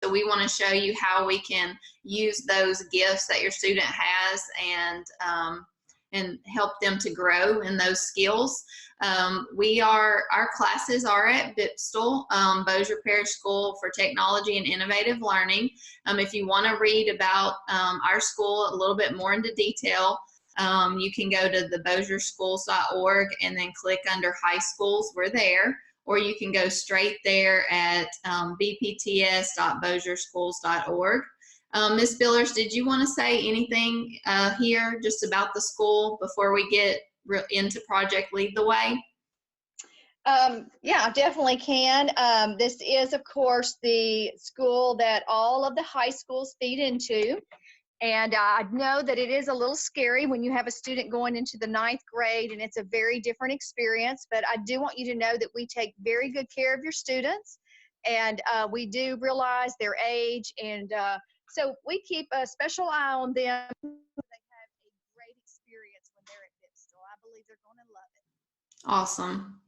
So we want to show you how we can use those gifts that your student has and help them to grow in those skills. Our classes are at BIPSTL, Bossier Parish School for Technology and Innovative Learning. If you want to read about our school a little bit more into detail, you can go to the bossierschools.org and then click under high schools. We're there. Or you can go straight there at bpts.bossierschools.org. Ms. Billers, did you want to say anything here just about the school before we get into Project Lead the Way? Yeah, I definitely can. This is, of course, the school that all of the high schools feed into. And I know that it is a little scary when you have a student going into the 9th grade, and it's a very different experience. But I do want you to know that we take very good care of your students, and we do realize their age. And so we keep a special eye on them. They have a great experience when they're at BIPSTL. I believe they're going to love it. Awesome.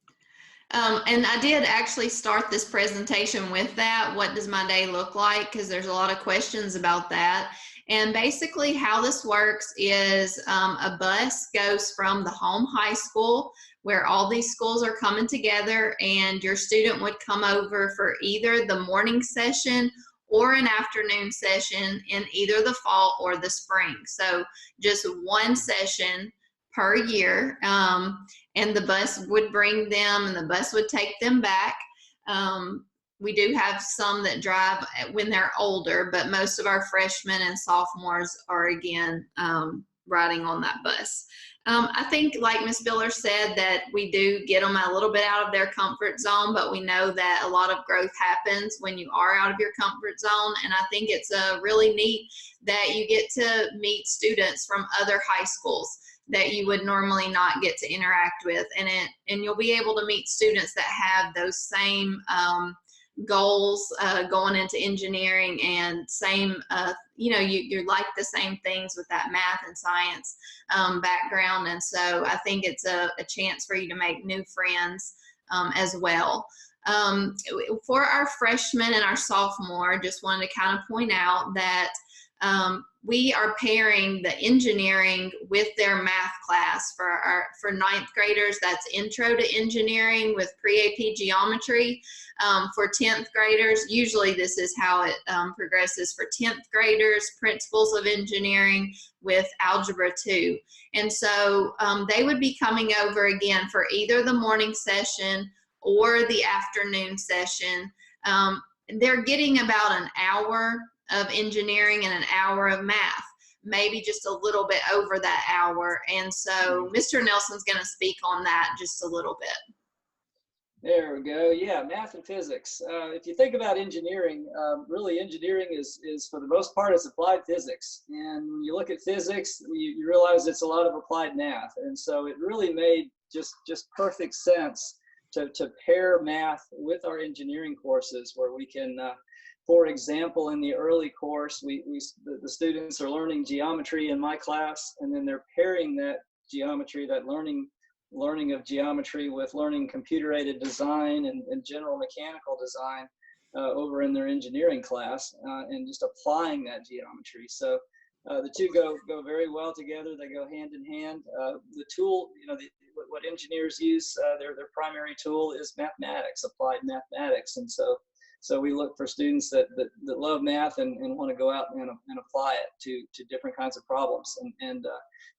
And I did actually start this presentation with that. What does my day look like? Because there's a lot of questions about that. And basically how this works is a bus goes from the home high school where all these schools are coming together, and your student would come over for either the morning session or an afternoon session in either the fall or the spring. So just one session per year, and the bus would bring them and the bus would take them back. We do have some that drive when they're older, but most of our freshmen and sophomores are again riding on that bus. I think, like Ms. Biller said, that we do get them a little bit out of their comfort zone, but we know that a lot of growth happens when you are out of your comfort zone. And I think it's really neat that you get to meet students from other high schools that you would normally not get to interact with, and you'll be able to meet students that have those same goals going into engineering, and same you like the same things with that math and science background. And so I think it's a chance for you to make new friends as well. For our freshmen and our sophomore, just wanted to kind of point out that we are pairing the engineering with their math class. For 9th graders, that's Intro to Engineering with Pre-AP Geometry. For 10th graders, usually this is how it progresses. For 10th graders, Principles of Engineering with Algebra 2. And so they would be coming over again for either the morning session or the afternoon session. They're getting about an hour of engineering and an hour of math, maybe just a little bit over that hour. And so Mr. Nelson's going to speak on that just a little bit. There we go. Yeah, math and physics. If you think about engineering, really engineering is for the most part, it's applied physics. And when you look at physics, you realize it's a lot of applied math. And so it really made just perfect sense to pair math with our engineering courses, where we can for example, in the early course, the students are learning geometry in my class, and then they're pairing that geometry, that learning of geometry, with learning computer-aided design and general mechanical design over in their engineering class, and just applying that geometry. So the two go very well together. They go hand in hand. The tool, what engineers use, their primary tool is mathematics, applied mathematics, and so we look for students that love math and want to go out and apply it to different kinds of problems. And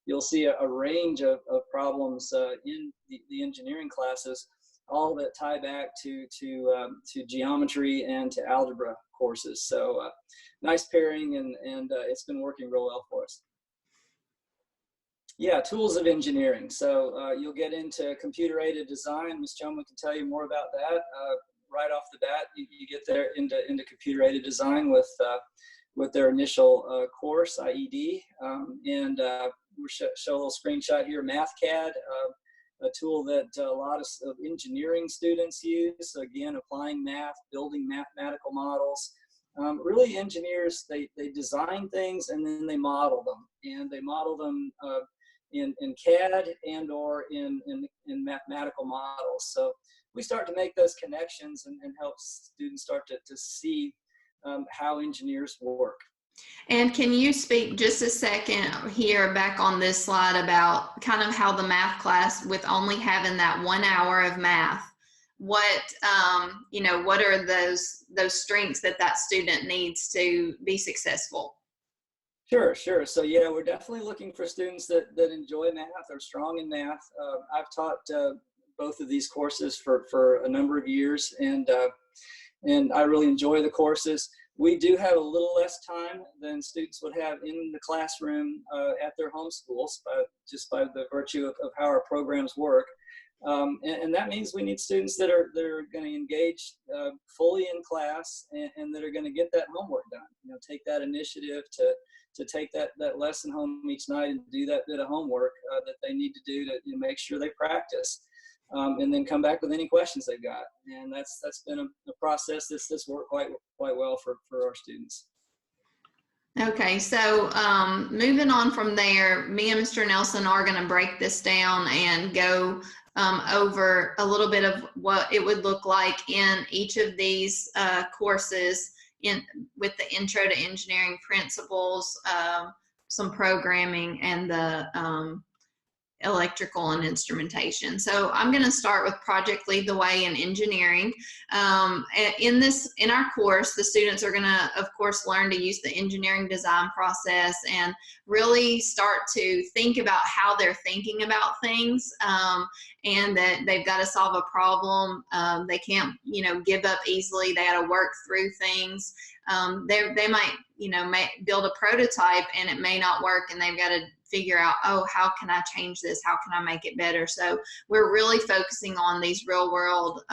you'll see a range of problems in the engineering classes, all that tie back to geometry and to algebra courses. So nice pairing, and it's been working real well for us. Yeah, tools of engineering. So you'll get into computer-aided design. Ms. Choma can tell you more about that. Right off the bat, you get there into computer-aided design with their initial course, IED, and we'll show a little screenshot here. MathCAD, a tool that a lot of engineering students use. Again, applying math, building mathematical models. Really, engineers, they design things and then they model them, and they model them in CAD and or in mathematical models. So we start to make those connections and help students start to see how engineers work. And can you speak just a second here back on this slide about kind of how the math class, with only having that 1 hour of math, what what are those strengths that student needs to be successful? Sure, sure. So yeah, we're definitely looking for students that enjoy math, are strong in math. I've taught both of these courses for a number of years, and I really enjoy the courses. We do have a little less time than students would have in the classroom at their home schools, just by the virtue of how our programs work. And that means we need students that are going to engage fully in class, and that are going to get that homework done. Take that initiative to take that lesson home each night and do that bit of homework that they need to do to make sure they practice. And then come back with any questions they've got. And that's been a process that's worked quite well for our students. Okay, so moving on from there, me and Mr. Nelson are going to break this down and go over a little bit of what it would look like in each of these courses with the Intro to Engineering Principles, some programming, and the electrical and instrumentation. So I'm going to start with Project Lead the Way in engineering. In our course, the students are going to, of course, learn to use the engineering design process and really start to think about how they're thinking about things, and that they've got to solve a problem. They can't, give up easily. They got to work through things. They might, build a prototype and it may not work, and they've got to figure out, oh, how can I change this? How can I make it better? So we're really focusing on these real world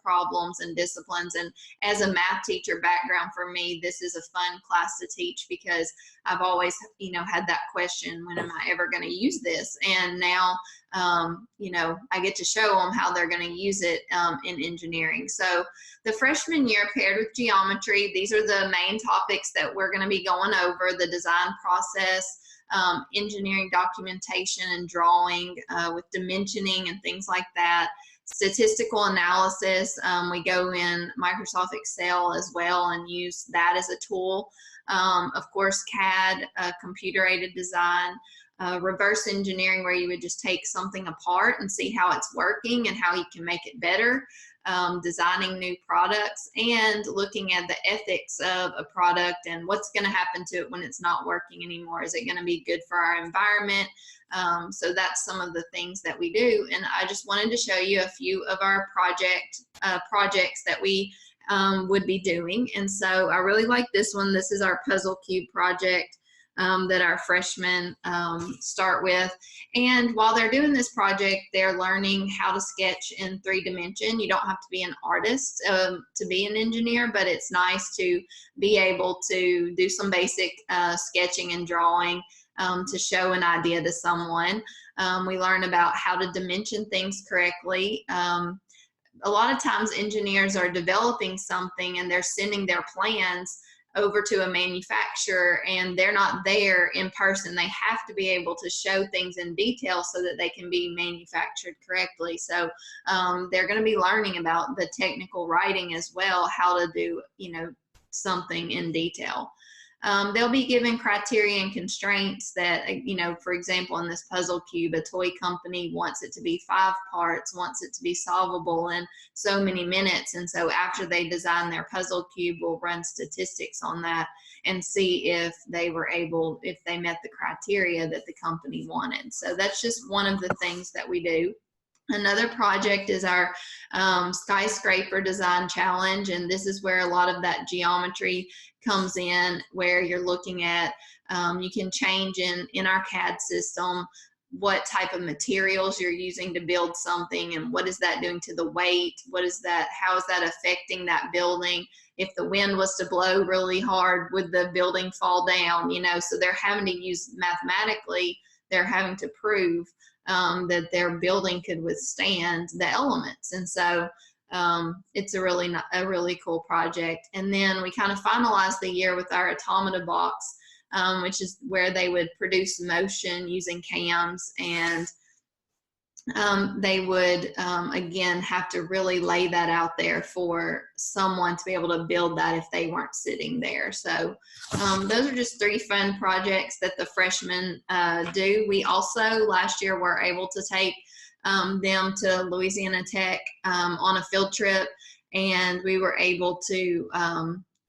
problems and disciplines. And as a math teacher background for me, this is a fun class to teach, because I've always, had that question, when am I ever going to use this? And now, I get to show them how they're going to use it in engineering. So the freshman year, paired with geometry, these are the main topics that we're going to be going over: the design process, engineering documentation and drawing with dimensioning and things like that. Statistical analysis, we go in Microsoft Excel as well and use that as a tool. Of course, CAD, computer-aided design, reverse engineering, where you would just take something apart and see how it's working and how you can make it better. Designing new products and looking at the ethics of a product and what's going to happen to it when it's not working anymore. Is it going to be good for our environment? So that's some of the things that we do. And I just wanted to show you a few of our projects that we would be doing. And so I really like this one. This is our puzzle cube project that our freshmen start with. And while they're doing this project, they're learning how to sketch in 3D. You don't have to be an artist to be an engineer, but it's nice to be able to do some basic sketching and drawing to show an idea to someone. We learn about how to dimension things correctly. A lot of times engineers are developing something and they're sending their plans over to a manufacturer, and they're not there in person. They have to be able to show things in detail so that they can be manufactured correctly. So they're going to be learning about the technical writing as well, how to do, something in detail. They'll be given criteria and constraints that, for example, in this puzzle cube, a toy company wants it to be 5 parts, wants it to be solvable in so many minutes. And so after they design their puzzle cube, we'll run statistics on that and see if they met the criteria that the company wanted. So that's just one of the things that we do. Another project is our skyscraper design challenge, and this is where a lot of that geometry comes in, where you're looking at, you can change in our CAD system what type of materials you're using to build something, and what is that doing to the weight, how is that affecting that building. If the wind was to blow really hard, would the building fall down? So they're having to use mathematically, they're having to prove that their building could withstand the elements. And so it's a really cool project. And then we kind of finalized the year with our automata box, which is where they would produce motion using cams and they would, again, have to really lay that out there for someone to be able to build that if they weren't sitting there. So those are just 3 fun projects that the freshmen do. We also last year were able to take them to Louisiana Tech on a field trip, and we were able to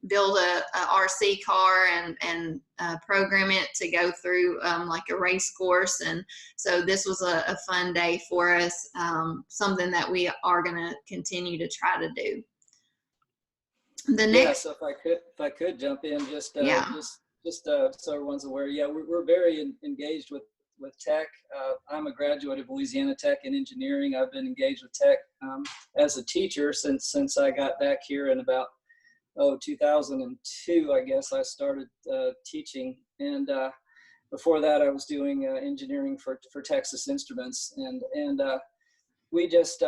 build a RC car and program it to go through like a race course. And so this was a fun day for us, something that we are going to continue to try to do. The next, so if I could jump in, just so everyone's aware, we're very engaged with tech. I'm a graduate of Louisiana Tech in engineering. I've been engaged with tech as a teacher since I got back here in about 2002, I guess. I started teaching, and before that I was doing engineering for Texas Instruments, and we just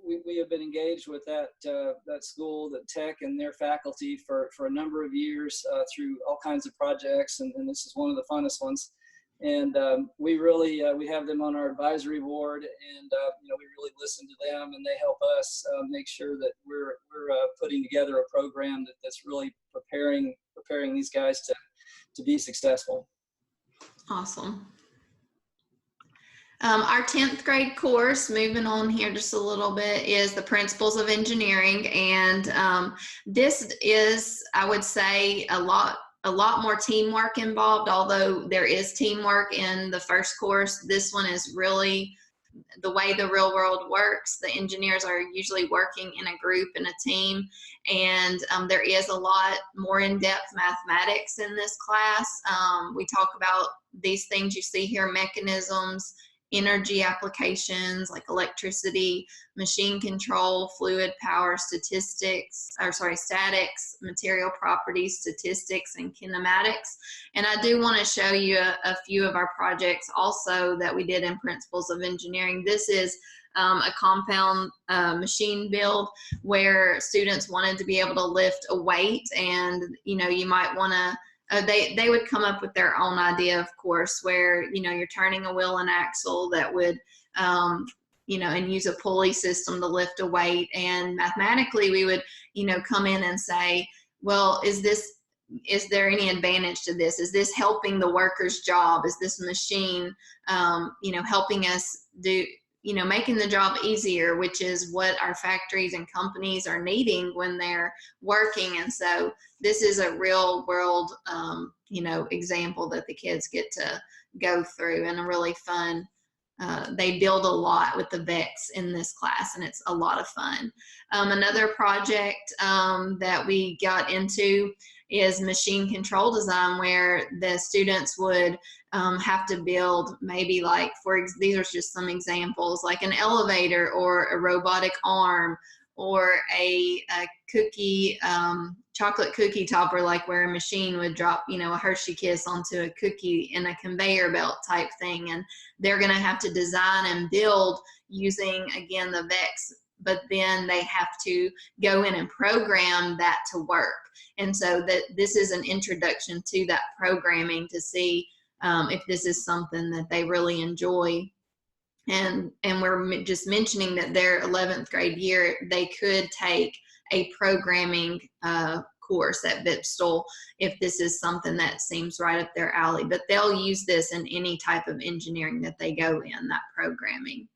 we have been engaged with that school, that tech, and their faculty for a number of years through all kinds of projects, and this is one of the funnest ones. And we really we have them on our advisory board, and we really listen to them, and they help us make sure that we're putting together a program that's really preparing these guys to be successful. Awesome. Our 10th grade course, moving on here just a little bit, is the Principles of Engineering, and this is, I would say, a lot more teamwork involved. Although there is teamwork in the first course, this one is really the way the real world works. The engineers are usually working in a group, in a team, and there is a lot more in-depth mathematics in this class. We talk about these things you see here: mechanisms, energy applications like electricity, machine control, fluid power, statistics, material properties, statistics, and kinematics. And I do want to show you a few of our projects also that we did in Principles of Engineering. This is a compound machine build where students wanted to be able to lift a weight, and you might want to they would come up with their own idea, of course, where you're turning a wheel and axle that would and use a pulley system to lift a weight. And mathematically we would come in and say, well, is there any advantage to this? Is this helping the worker's job? Is this machine helping us do making the job easier, which is what our factories and companies are needing when they're working. And so this is a real world, example that the kids get to go through, and a really fun, they build a lot with the VEX in this class, and it's a lot of fun. Another project that we got into is machine control design, where the students would have to build maybe these are just some examples, like an elevator or a robotic arm or a cookie, chocolate cookie topper, like where a machine would drop, a Hershey Kiss onto a cookie in a conveyor belt type thing. And they're going to have to design and build using, again, the VEX, but then they have to go in and program that to work. And so this is an introduction to that programming to see if this is something that they really enjoy. And we're just mentioning that their 11th grade year, they could take a programming course at Vipstal if this is something that seems right up their alley. But they'll use this in any type of engineering that they go in, that programming.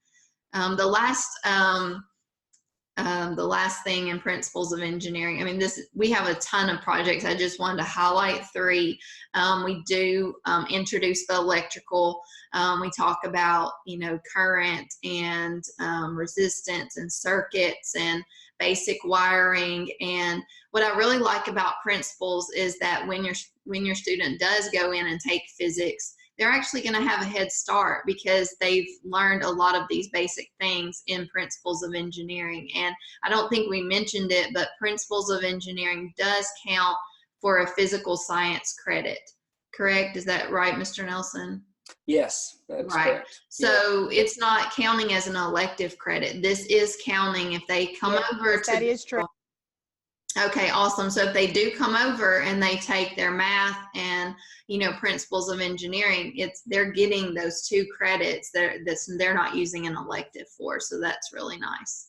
The last thing in Principles of Engineering, we have a ton of projects. I just wanted to highlight 3. We do introduce the electrical. We talk about, current and resistance and circuits and basic wiring. And what I really like about Principles is that when your student does go in and take physics, they're actually going to have a head start because they've learned a lot of these basic things in Principles of Engineering. And I don't think we mentioned it, but Principles of Engineering does count for a physical science credit. Correct? Is that right, Mr. Nelson? Yes, that's right. Correct. So it's not counting as an elective credit. This is counting if they come over to. That is true. Okay, awesome. So if they do come over and they take their math and, principles of engineering, they're getting those 2 credits they're not using an elective for. So that's really nice.